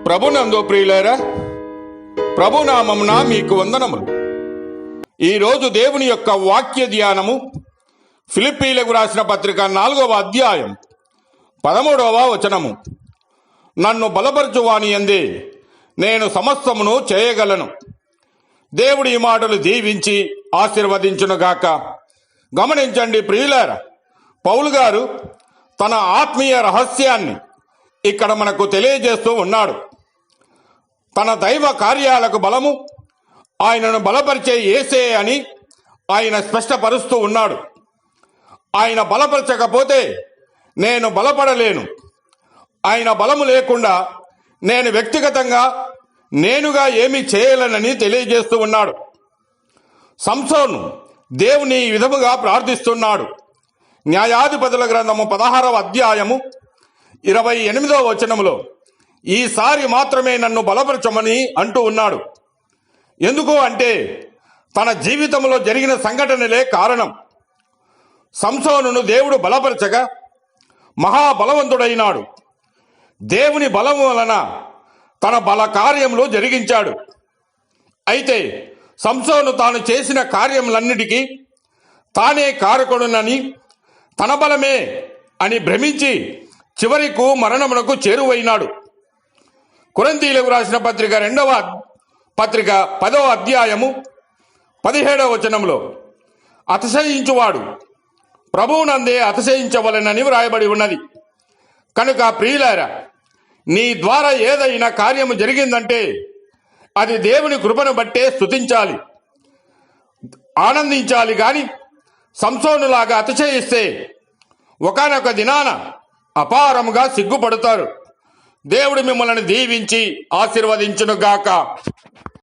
ప్రభునందు ప్రియులారా, ప్రభునామమున మీకు వందనములు. ఈరోజు దేవుని యొక్క వాక్య ధ్యానము ఫిలిప్పీలకు రాసిన పత్రిక 4వ అధ్యాయం 13వ వచనము. నన్ను బలపరచువాని యందే నేను సమస్తమును చేయగలను. దేవుడి ఈ మాటలు దీవించి ఆశీర్వదించునుగాక. గమనించండి ప్రియులారా, పౌలు గారు తన ఆత్మీయ రహస్యాన్ని ఇక్కడ మనకు తెలియజేస్తూ ఉన్నాడు. తన దైవ కార్యాలకు బలము ఆయనను బలపరిచే యేసే అని ఆయన స్పష్టపరుస్తూ ఉన్నాడు. ఆయన బలపరచకపోతే నేను బలపడలేను. ఆయన బలము లేకుండా నేను వ్యక్తిగతంగా నేనుగా ఏమీ చేయలేనని తెలియజేస్తూ ఉన్నాడు. సంసోను దేవుని ఈ విధముగా ప్రార్థిస్తున్నాడు. న్యాయాధిపతుల గ్రంథము 16వ అధ్యాయము 28వ వచనములో ఈసారి మాత్రమే నన్ను బలపరచమని అంటూ ఉన్నాడు. ఎందుకు అంటే తన జీవితంలో జరిగిన సంఘటనలే కారణం. సంసోనును దేవుడు బలపరచగా మహాబలవంతుడైనాడు. దేవుని బలము వలన తన బల కార్యములు జరిగించాడు. అయితే సంసోను తాను చేసిన కార్యములన్నిటికీ తానే కారకుడునని, తన బలమే అని భ్రమించి చివరికి మరణమునకు చేరువైనాడు. కొరింథీయులకు రాసిన పత్రిక 2వ పత్రిక 10వ అధ్యాయము 17వ వచనంలో అతిశయించువాడు ప్రభువునందే అతిశయించవలెనని వ్రాయబడి ఉన్నది. కనుక ప్రియులారా, నీ ద్వారా ఏదైనా కార్యము జరిగిందంటే అది దేవుని కృపను బట్టే స్తుతించాలి, ఆనందించాలి. గాని సంసోనులాగా అతిశయిస్తే ఒకానొక దినాన అపారముగా సిగ్గుపడతారు. దేవుడు మిమ్మల్ని దీవించి ఆశీర్వదించునుగాక.